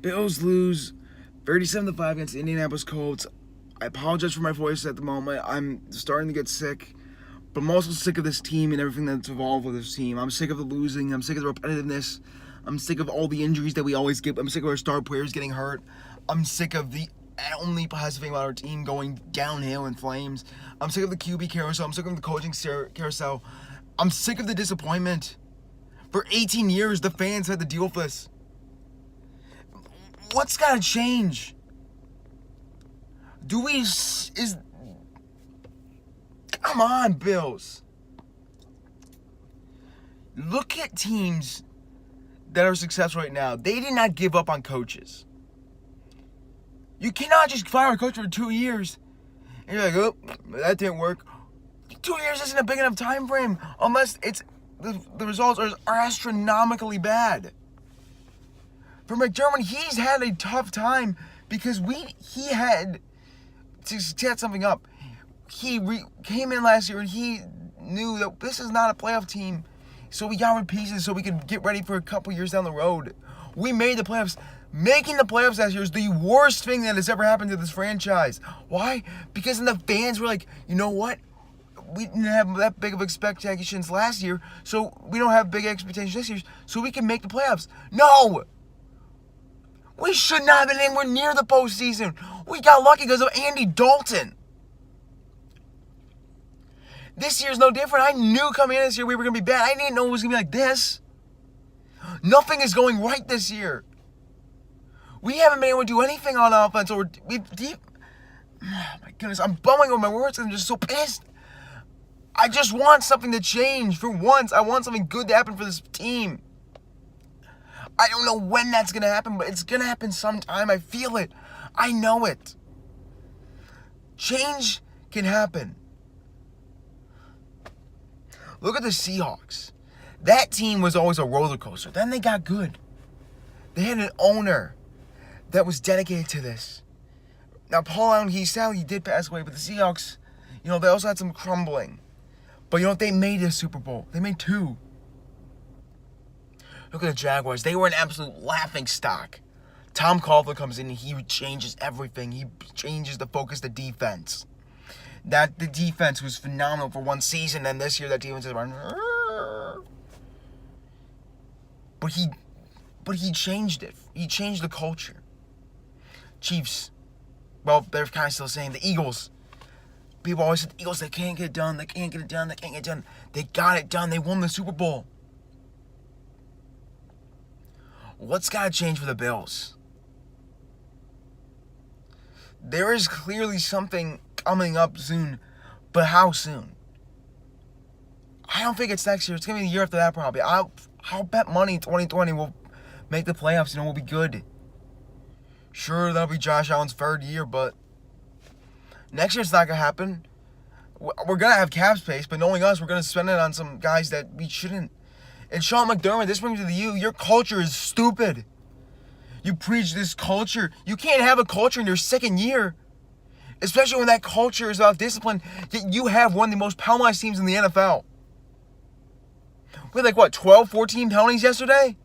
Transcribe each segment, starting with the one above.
Bills lose 37-5 against the Indianapolis Colts. I apologize for my voice at the moment. I'm starting to get sick. But I'm also sick of this team and everything that's involved with this team. I'm sick of the losing. I'm sick of the repetitiveness. I'm sick of all the injuries that we always get. I'm sick of our star players getting hurt. I'm sick of the only positive thing about our team going downhill in flames. I'm sick of the QB carousel. I'm sick of the coaching carousel. I'm sick of the disappointment. For 18 years, the fans had to deal with this. What's got to change? Come on, Bills. Look at teams that are successful right now. They did not give up on coaches. You cannot just fire a coach for 2 years and you're like, oh, that didn't work. 2 years isn't a big enough time frame unless it's the results are astronomically bad. For McDermott, he's had a tough time because he had to set something up. He came in last year and he knew that this is not a playoff team. So we got rid of pieces so we could get ready for a couple years down the road. We made the playoffs. Making the playoffs last year is the worst thing that has ever happened to this franchise. Why? Because then the fans were like, you know what? We didn't have that big of expectations last year, so we don't have big expectations this year, so we can make the playoffs. No! We should not have been anywhere near the postseason. We got lucky because of Andy Dalton. This year's no different. I knew coming in this year we were going to be bad. I didn't know it was going to be like this. Nothing is going right this year. We haven't been able to do anything on offense. Oh my goodness, I'm bumming over my words. I'm just so pissed. I just want something to change. For once, I want something good to happen for this team. I don't know when that's going to happen, but it's going to happen sometime. I feel it. I know it. Change can happen. Look at the Seahawks. That team was always a roller coaster. Then they got good. They had an owner that was dedicated to this. Now, Paul Allen, he did pass away, but the Seahawks, they also had some crumbling. But you know what? They made a Super Bowl. They made 2. Look at the Jaguars. They were an absolute laughingstock. Tom Coughlin comes in and he changes everything. He changes the focus of the defense. The defense was phenomenal for one season, and this year that defense is around. But he changed it. He changed the culture. Chiefs, well, they're kind of still saying the Eagles. People always said the Eagles, they can't get it done. They can't get it done. They can't get it done. They got it done. They won the Super Bowl. What's got to change for the Bills? There is clearly something coming up soon, but how soon? I don't think it's next year. It's going to be the year after that probably. I'll bet money 2020 will make the playoffs. We'll be good. Sure, that'll be Josh Allen's 3rd year, but next year it's not going to happen. We're going to have cap space, but knowing us, we're going to spend it on some guys that we shouldn't. And Sean McDermott, this brings me to you. Your culture is stupid. You preach this culture. You can't have a culture in your 2nd year. Especially when that culture is about discipline. Yet you have one of the most penalized teams in the NFL. We had 12, 14 penalties yesterday?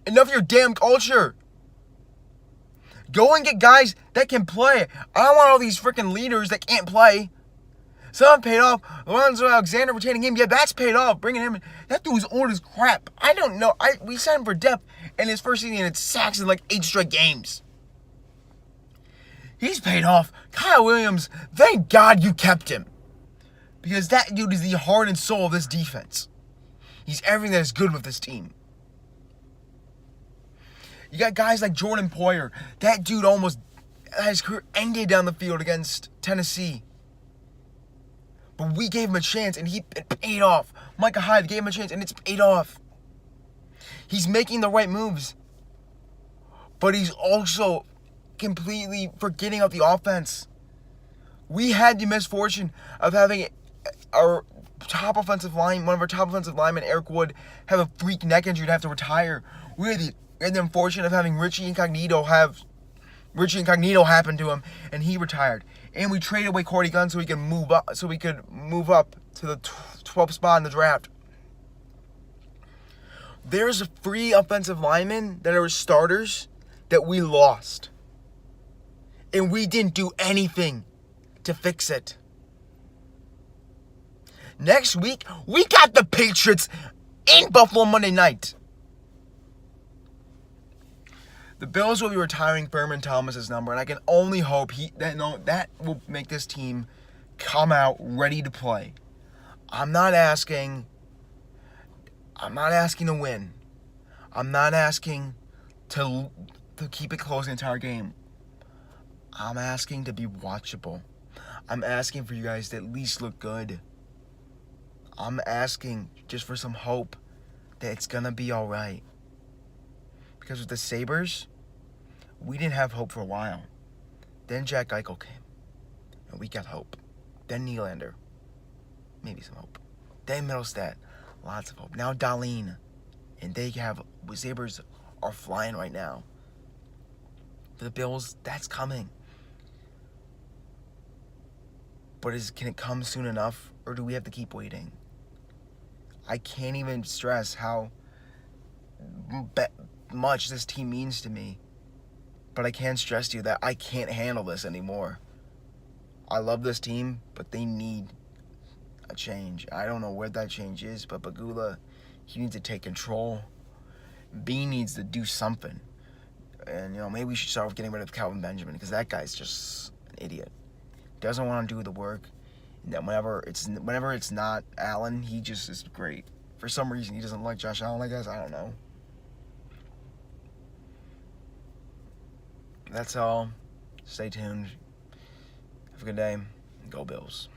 Enough of your damn culture. Go and get guys that can play. I don't want all these freaking leaders that can't play. Some paid off. Lorenzo Alexander retaining him. Yeah, that's paid off. Bringing him in. That dude's old as crap. I don't know. We signed him for depth. And his first season, he had sacks in 8 straight games. He's paid off. Kyle Williams, thank God you kept him. Because that dude is the heart and soul of this defense. He's everything that is good with this team. You got guys like Jordan Poyer. That dude almost his career ended down the field against Tennessee. But we gave him a chance, and it paid off. Micah Hyde gave him a chance, and it's paid off. He's making the right moves. But he's also completely forgetting about the offense. We had the misfortune of having our top offensive line, one of our top offensive linemen, Eric Wood, have a freak neck injury and have to retire. We had the unfortunate of having Richie Incognito happen to him, and he retired. And we traded away Cordy Gunn so we could move up, to the 12th spot in the draft. There's 3 offensive linemen that are starters that we lost. And we didn't do anything to fix it. Next week, we got the Patriots in Buffalo Monday night. The Bills will be retiring Thurman Thomas's number, and I can only hope that will make this team come out ready to play. I'm not asking to win. I'm not asking to keep it close the entire game. I'm asking to be watchable. I'm asking for you guys to at least look good. I'm asking just for some hope that it's going to be all right. Because with the Sabres, we didn't have hope for a while. Then Jack Eichel came, and we got hope. Then Nylander, maybe some hope. Then Middlestat, lots of hope. Now Dahlin, and Sabres are flying right now. For the Bills, that's coming. But can it come soon enough, or do we have to keep waiting? I can't even stress how much this team means to me. But I can stress to you that I can't handle this anymore. I love this team, but they need a change. I don't know where that change is, but Bagula, he needs to take control. B needs to do something. And, maybe we should start with getting rid of Calvin Benjamin, because that guy's just an idiot. Doesn't want to do the work. And then whenever it's not Allen, he just is great. For some reason, he doesn't like Josh Allen, I guess. I don't know. That's all. Stay tuned. Have a good day. Go Bills.